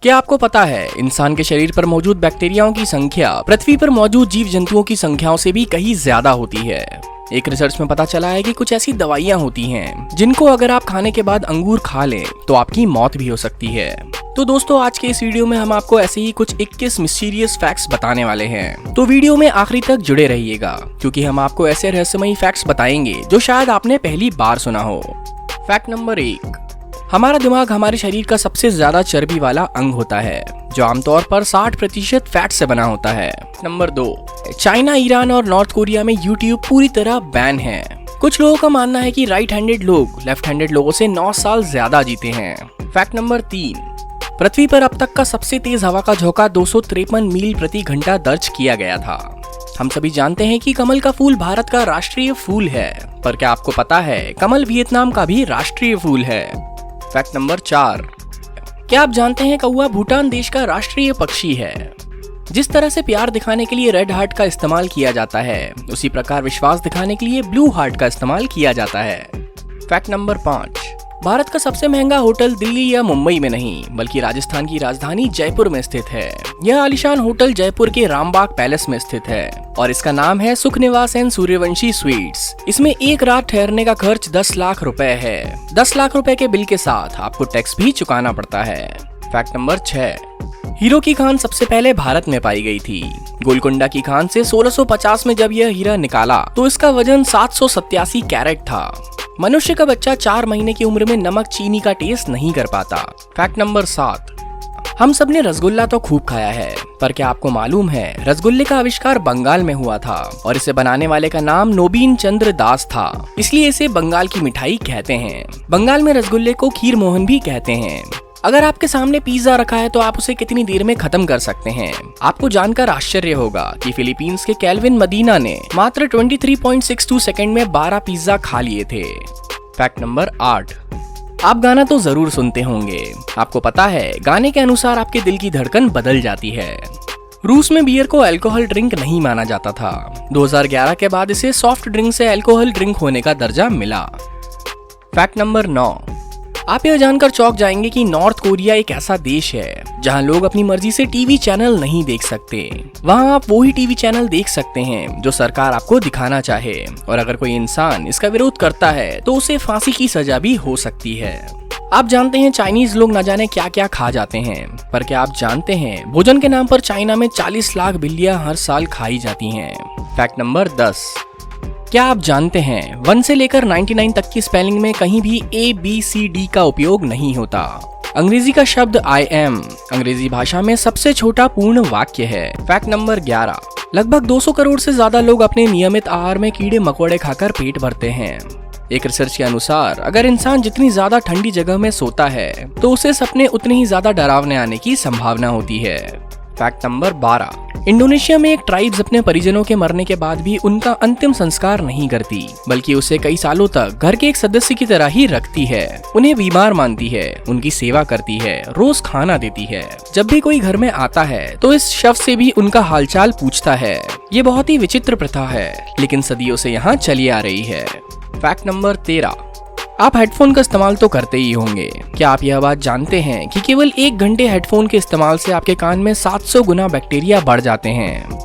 क्या आपको पता है इंसान के शरीर पर मौजूद बैक्टीरियाओं की संख्या पृथ्वी पर मौजूद जीव जंतुओं की संख्याओं से भी कहीं ज्यादा होती है। एक रिसर्च में पता चला है कि कुछ ऐसी दवाइयां होती हैं जिनको अगर आप खाने के बाद अंगूर खा लें तो आपकी मौत भी हो सकती है। तो दोस्तों आज के इस वीडियो में हम आपको ऐसे ही कुछ 21 मिस्टीरियस फैक्ट्स बताने वाले हैं। तो वीडियो में आखिरी तक जुड़े रहिएगा क्योंकि हम आपको ऐसे रहस्यमयी फैक्ट्स बताएंगे जो शायद आपने पहली बार सुना हो। फैक्ट नंबर 1, हमारा दिमाग हमारे शरीर का सबसे ज्यादा चर्बी वाला अंग होता है जो आमतौर पर 60% फैट से बना होता है। नंबर 2, चाइना, ईरान और नॉर्थ कोरिया में यूट्यूब पूरी तरह बैन है। कुछ लोगों का मानना है कि राइट हैंडेड लोग लेफ्ट हैंडेड लोगों से 9 साल ज्यादा जीते हैं। फैक्ट नंबर 3, पृथ्वी पर अब तक का सबसे तेज हवा का झोंका 253 मील प्रति घंटा दर्ज किया गया था। हम सभी जानते हैं कि कमल का फूल भारत का राष्ट्रीय फूल है, पर क्या आपको पता है कमल वियतनाम का भी राष्ट्रीय फूल है। फैक्ट नंबर 4, क्या आप जानते हैं कौवा भूटान देश का राष्ट्रीय पक्षी है। जिस तरह से प्यार दिखाने के लिए रेड हार्ट का इस्तेमाल किया जाता है उसी प्रकार विश्वास दिखाने के लिए ब्लू हार्ट का इस्तेमाल किया जाता है। फैक्ट नंबर 5, भारत का सबसे महंगा होटल दिल्ली या मुंबई में नहीं बल्कि राजस्थान की राजधानी जयपुर में स्थित है। यह आलीशान होटल जयपुर के रामबाग पैलेस में स्थित है और इसका नाम है सुख निवास एंड सूर्यवंशी स्वीट्स। इसमें एक रात ठहरने का खर्च 10 लाख रुपए है। 10 लाख रुपए के बिल के साथ आपको टैक्स भी चुकाना पड़ता है। फैक्ट नंबर 6, हीरो की खान सबसे पहले भारत में पाई गई थी। गोलकुंडा की खान से 1650 में जब यह हीरा निकाला तो इसका वजन 787 कैरेट था। मनुष्य का बच्चा 4 महीने की उम्र में नमक चीनी का टेस्ट नहीं कर पाता। फैक्ट नंबर 7, हम सबने रसगुल्ला तो खूब खाया है, पर क्या आपको मालूम है रसगुल्ले का आविष्कार बंगाल में हुआ था और इसे बनाने वाले का नाम नोबीन चंद्र दास था, इसलिए इसे बंगाल की मिठाई कहते हैं। बंगाल में रसगुल्ले को खीर मोहन भी कहते हैं। अगर आपके सामने पिज्जा रखा है तो आप उसे कितनी देर में खत्म कर सकते हैं? आपको जानकर आश्चर्य होगा कि फिलीपींस के केल्विन मदीना ने मात्र 23.62 सेकंड में 12 पिज्जा खा लिए थे। फैक्ट नंबर 8, आप गाना तो जरूर सुनते होंगे। आपको पता है गाने के अनुसार आपके दिल की धड़कन बदल जाती है। रूस में बियर को अल्कोहल ड्रिंक नहीं माना जाता था। 2011 के बाद इसे सॉफ्ट ड्रिंक से अल्कोहल ड्रिंक होने का दर्जा मिला। फैक्ट नंबर 9, आप यह जानकर चौंक जाएंगे कि नॉर्थ कोरिया एक ऐसा देश है जहां लोग अपनी मर्जी से टीवी चैनल नहीं देख सकते। वहां आप वो ही टीवी चैनल देख सकते हैं जो सरकार आपको दिखाना चाहे और अगर कोई इंसान इसका विरोध करता है तो उसे फांसी की सजा भी हो सकती है। आप जानते हैं चाइनीज लोग न जाने क्या क्या खा जाते हैं, पर क्या आप जानते हैं भोजन के नाम पर चाइना में 40 लाख बिल्लियां हर साल खाई जाती हैं। फैक्ट नंबर 10, क्या आप जानते हैं 1 से लेकर 99 तक की स्पेलिंग में कहीं भी ABCD का उपयोग नहीं होता। अंग्रेजी का शब्द I am अंग्रेजी भाषा में सबसे छोटा पूर्ण वाक्य है। फैक्ट नंबर 11, लगभग 200 करोड़ से ज्यादा लोग अपने नियमित आहार में कीड़े मकोड़े खाकर पेट भरते हैं। एक रिसर्च के अनुसार अगर इंसान जितनी ज्यादा ठंडी जगह में सोता है तो उसे सपने उतनी ही ज्यादा डरावने आने की संभावना होती है। फैक्ट नंबर 12, इंडोनेशिया में एक ट्राइब्स अपने परिजनों के मरने के बाद भी उनका अंतिम संस्कार नहीं करती बल्कि उसे कई सालों तक घर के एक सदस्य की तरह ही रखती है। उन्हें बीमार मानती है, उनकी सेवा करती है, रोज खाना देती है। जब भी कोई घर में आता है तो इस शव से भी उनका हालचाल पूछता है। ये बहुत ही विचित्र प्रथा है लेकिन सदियों से यहाँ चली आ रही है। फैक्ट नंबर 13, आप हेडफोन का इस्तेमाल तो करते ही होंगे। क्या आप यह बात जानते हैं कि केवल 1 घंटे हेडफोन के इस्तेमाल से आपके कान में 700 गुना बैक्टीरिया बढ़ जाते हैं।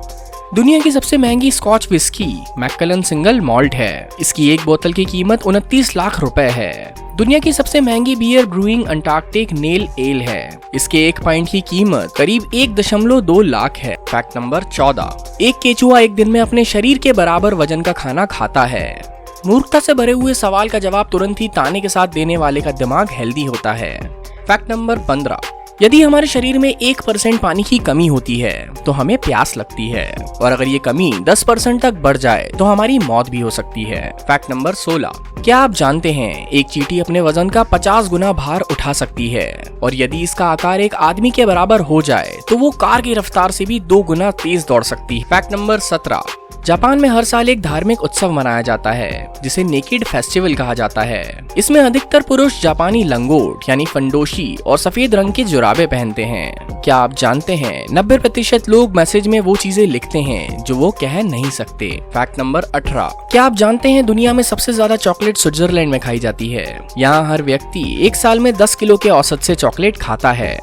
दुनिया की सबसे महंगी स्कॉच विस्की मैकलन सिंगल मॉल्ट है। इसकी एक बोतल की कीमत 29 लाख रुपए है। दुनिया की सबसे महंगी beer brewing Antarctic Nail Ale है। इसके एक पाइंट की कीमत करीब 1.2 लाख है। फैक्ट नंबर 14, एक केचुआ एक दिन में अपने शरीर के बराबर वजन का खाना खाता है। मूर्खता से भरे हुए सवाल का जवाब तुरंत ही ताने के साथ देने वाले का दिमाग हेल्दी होता है। फैक्ट नंबर 15, यदि हमारे शरीर में 1% पानी की कमी होती है तो हमें प्यास लगती है और अगर ये कमी 10% तक बढ़ जाए तो हमारी मौत भी हो सकती है। फैक्ट नंबर 16, क्या आप जानते हैं एक चींटी अपने वजन का 50 गुना भार उठा सकती है और यदि इसका आकार एक आदमी के बराबर हो जाए तो वो कार की रफ्तार से भी 2 गुना तेज दौड़ सकती है। फैक्ट नंबर 17, जापान में हर साल एक धार्मिक उत्सव मनाया जाता है जिसे नेकेड फेस्टिवल कहा जाता है। इसमें अधिकतर पुरुष जापानी लंगोट यानी फंडोशी और सफेद रंग के जुराबे पहनते हैं। क्या आप जानते हैं 90% लोग मैसेज में वो चीजें लिखते हैं जो वो कह नहीं सकते। फैक्ट नंबर 18, क्या आप जानते हैं दुनिया में सबसे ज्यादा चॉकलेट स्विट्जरलैंड में खाई जाती है। यहाँ हर व्यक्ति एक साल में 10 किलो के औसत से चॉकलेट खाता है।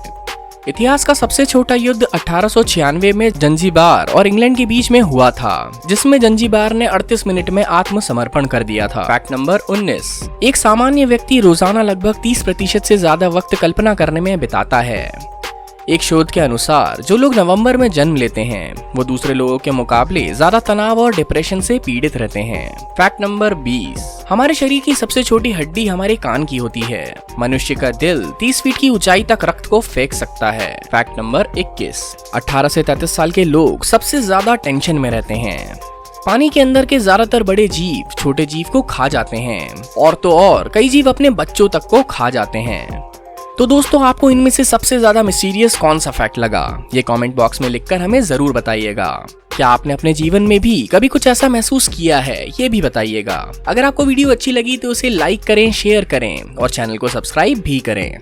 इतिहास का सबसे छोटा युद्ध 1896 में जंजीबार और इंग्लैंड के बीच में हुआ था, जिसमें जंजीबार ने 38 मिनट में आत्मसमर्पण कर दिया था। फैक्ट नंबर 19, एक सामान्य व्यक्ति रोजाना लगभग 30% से ज्यादा वक्त कल्पना करने में बिताता है। एक शोध के अनुसार जो लोग नवंबर में जन्म लेते हैं वो दूसरे लोगों के मुकाबले ज्यादा तनाव और डिप्रेशन से पीड़ित रहते हैं। फैक्ट नंबर 20, हमारे शरीर की सबसे छोटी हड्डी हमारे कान की होती है। मनुष्य का दिल 30 फीट की ऊंचाई तक रक्त को फेंक सकता है। फैक्ट नंबर 21, 18 से 33 साल के लोग सबसे ज्यादा टेंशन में रहते हैं। पानी के अंदर के ज्यादातर बड़े जीव छोटे जीव को खा जाते हैं, और तो और कई जीव अपने बच्चों तक को खा जाते हैं। तो दोस्तों, आपको इनमें से सबसे ज्यादा मिस्टीरियस कौन सा फैक्ट लगा, ये कमेंट बॉक्स में लिखकर हमें जरूर बताइएगा। क्या आपने अपने जीवन में भी कभी कुछ ऐसा महसूस किया है, ये भी बताइएगा। अगर आपको वीडियो अच्छी लगी तो उसे लाइक करें, शेयर करें और चैनल को सब्सक्राइब भी करें।